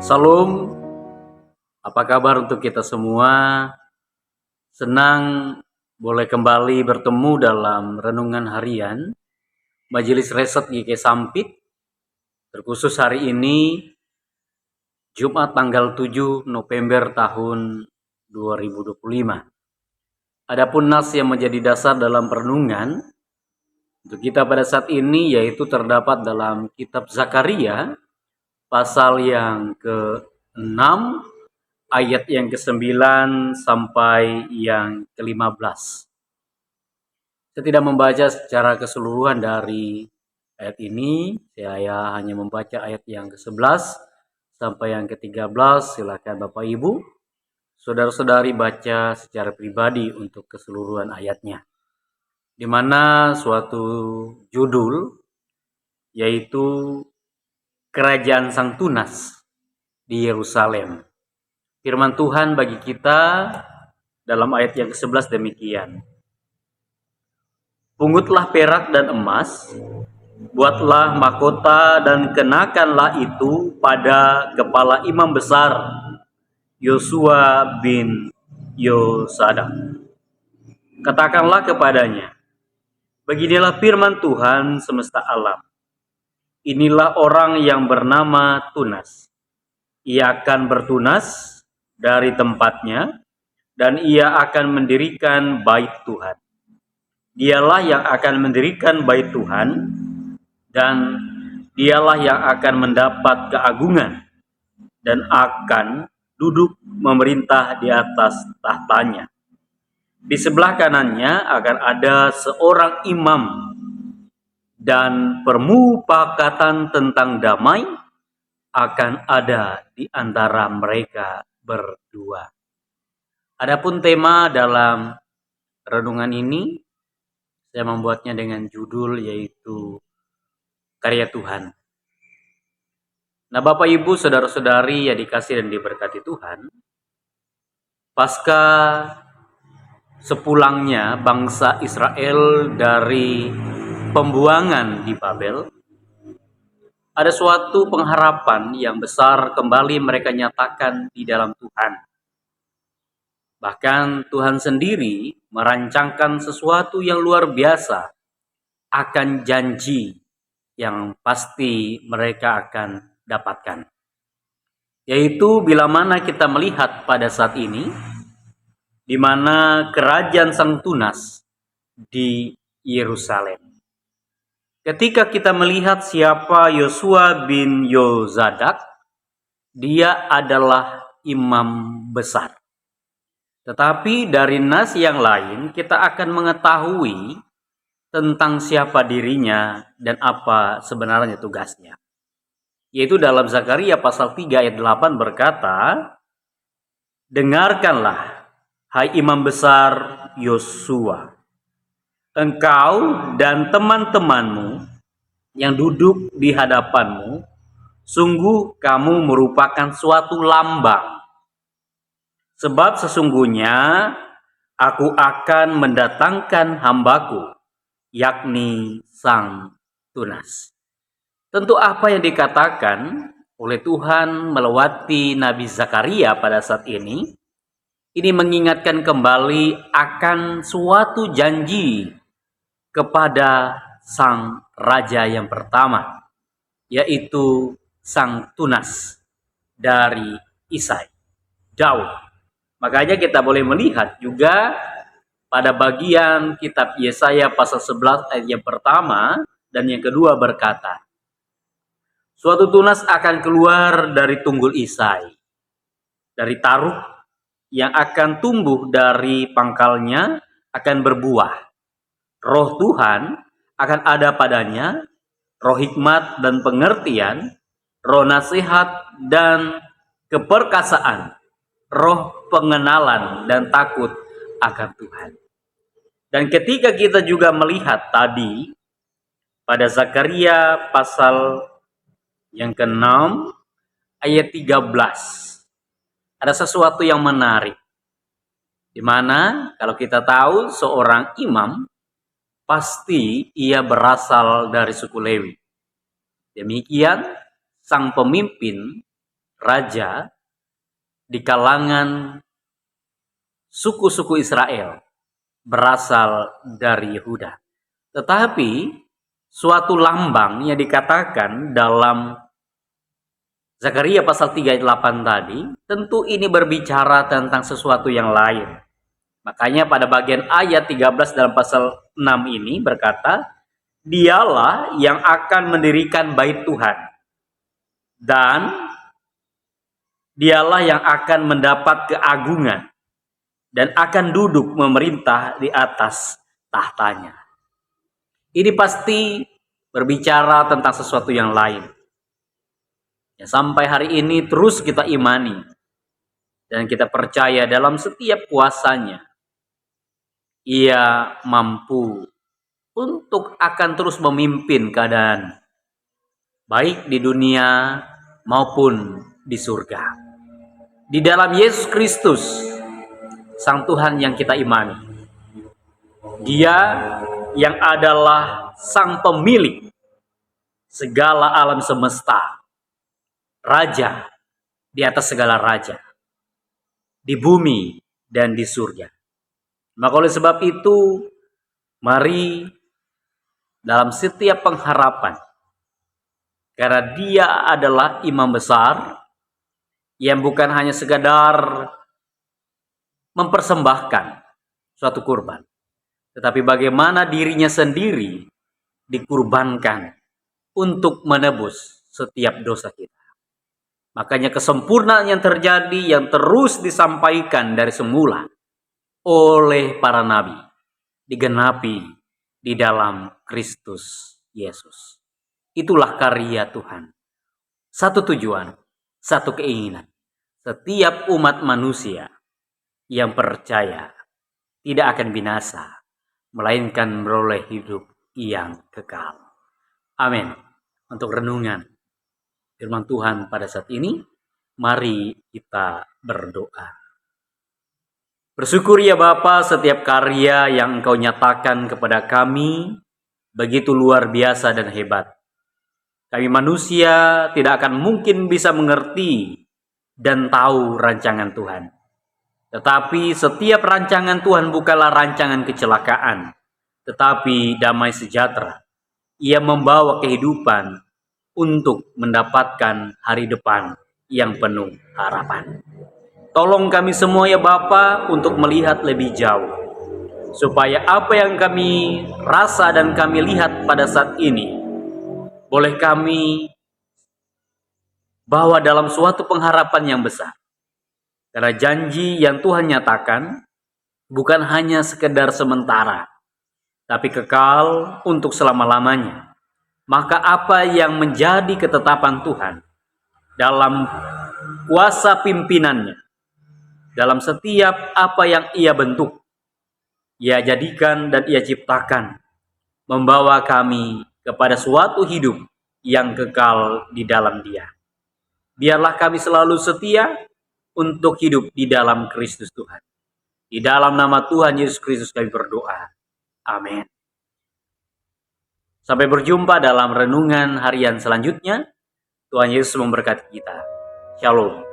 Salam, apa kabar untuk kita semua? Senang boleh kembali bertemu dalam renungan harian Majelis Reset GK Sampit, terkhusus hari ini Jumat tanggal 7 November tahun 2025. Adapun nas yang menjadi dasar dalam perenungan untuk kita pada saat ini yaitu terdapat dalam kitab Zakaria pasal yang ke-6 ayat yang ke-9 sampai yang ke-15. Saya tidak membaca secara keseluruhan dari ayat ini, saya hanya membaca ayat yang ke-11 sampai yang ke-13. Silakan Bapak Ibu, saudara-saudari baca secara pribadi untuk keseluruhan ayatnya. Di mana suatu judul yaitu Kerajaan Sang Tunas di Yerusalem. Firman Tuhan bagi kita dalam ayat yang ke-11 demikian. Pungutlah perak dan emas, buatlah mahkota dan kenakanlah itu pada kepala imam besar Yosua bin Yosadak. Katakanlah kepadanya, beginilah firman Tuhan semesta alam. Inilah orang yang bernama Tunas. Ia akan bertunas dari tempatnya, dan ia akan mendirikan bait Tuhan. Dialah yang akan mendirikan bait Tuhan, dan dialah yang akan mendapat keagungan, dan akan duduk memerintah di atas tahtanya. Di sebelah kanannya akan ada seorang imam, dan permufakatan tentang damai akan ada di antara mereka berdua. Adapun tema dalam renungan ini, saya membuatnya dengan judul yaitu Karya Tuhan. Nah, Bapak Ibu, saudara-saudari yang dikasih dan diberkati Tuhan, pasca sepulangnya bangsa Israel dari pembuangan di Babel, ada suatu pengharapan yang besar kembali mereka nyatakan di dalam Tuhan. Bahkan Tuhan sendiri merancangkan sesuatu yang luar biasa akan janji yang pasti mereka akan dapatkan. Yaitu bila mana kita melihat pada saat ini, di mana kerajaan Sang Tunas di Yerusalem. Ketika kita melihat siapa Yosua bin Yosadak, dia adalah imam besar. Tetapi dari nas yang lain kita akan mengetahui tentang siapa dirinya dan apa sebenarnya tugasnya. Yaitu dalam Zakaria pasal 3 ayat 8 berkata, dengarkanlah, hai imam besar Yosua, engkau dan teman-temanmu yang duduk di hadapanmu, sungguh kamu merupakan suatu lambang. Sebab sesungguhnya aku akan mendatangkan hambaku, yakni Sang Tunas. Tentu apa yang dikatakan oleh Tuhan melewati Nabi Zakaria pada saat ini mengingatkan kembali akan suatu janji kepada Sang Raja yang pertama, yaitu Sang Tunas dari Isai, Daud. Makanya kita boleh melihat juga pada bagian kitab Yesaya pasal 11 ayat yang pertama dan yang kedua berkata, suatu tunas akan keluar dari tunggul Isai, dari taruk yang akan tumbuh dari pangkalnya akan berbuah. Roh Tuhan akan ada padanya, roh hikmat dan pengertian, roh nasihat dan keperkasaan, roh pengenalan dan takut akan Tuhan. Dan ketika kita juga melihat tadi pada Zakaria pasal yang ke-6 ayat 13, ada sesuatu yang menarik. Di mana kalau kita tahu seorang imam pasti ia berasal dari suku Lewi. Demikian sang pemimpin raja di kalangan suku-suku Israel berasal dari Yehuda. Tetapi suatu lambang yang dikatakan dalam Zakaria pasal 3 ayat 8 tadi, tentu ini berbicara tentang sesuatu yang lain. Makanya pada bagian ayat 13 dalam pasal 6 ini berkata, dialah yang akan mendirikan bait Tuhan, dan dialah yang akan mendapat keagungan, dan akan duduk memerintah di atas tahtanya. Ini pasti berbicara tentang sesuatu yang lain. Ya, sampai hari ini terus kita imani dan kita percaya dalam setiap kuasanya, Ia mampu untuk akan terus memimpin keadaan baik di dunia maupun di surga. Di dalam Yesus Kristus, Sang Tuhan yang kita imani, Dia yang adalah Sang Pemilik segala alam semesta, Raja di atas segala raja, di bumi dan di surga. Maka oleh sebab itu, mari dalam setiap pengharapan, karena Dia adalah imam besar yang bukan hanya sekadar mempersembahkan suatu kurban, tetapi bagaimana dirinya sendiri dikurbankan untuk menebus setiap dosa kita. Makanya kesempurnaan yang terjadi, yang terus disampaikan dari semula oleh para nabi, digenapi di dalam Kristus Yesus. Itulah karya Tuhan. Satu tujuan, satu keinginan. Setiap umat manusia yang percaya tidak akan binasa, melainkan beroleh hidup yang kekal. Amin. Untuk renungan firman Tuhan pada saat ini, mari kita berdoa. Bersyukur ya Bapa, setiap karya yang Engkau nyatakan kepada kami begitu luar biasa dan hebat. Kami manusia tidak akan mungkin bisa mengerti dan tahu rancangan Tuhan. Tetapi setiap rancangan Tuhan bukanlah rancangan kecelakaan, tetapi damai sejahtera. Ia membawa kehidupan untuk mendapatkan hari depan yang penuh harapan. Tolong kami semua ya Bapa untuk melihat lebih jauh, supaya apa yang kami rasa dan kami lihat pada saat ini boleh kami bawa dalam suatu pengharapan yang besar. Karena janji yang Tuhan nyatakan bukan hanya sekedar sementara, tapi kekal untuk selama-lamanya. Maka apa yang menjadi ketetapan Tuhan dalam kuasa pimpinannya, dalam setiap apa yang Ia bentuk, Ia jadikan dan Ia ciptakan, membawa kami kepada suatu hidup yang kekal di dalam Dia. Biarlah kami selalu setia untuk hidup di dalam Kristus Tuhan. Di dalam nama Tuhan Yesus Kristus kami berdoa. Amin. Sampai berjumpa dalam renungan harian selanjutnya. Tuhan Yesus memberkati kita. Shalom.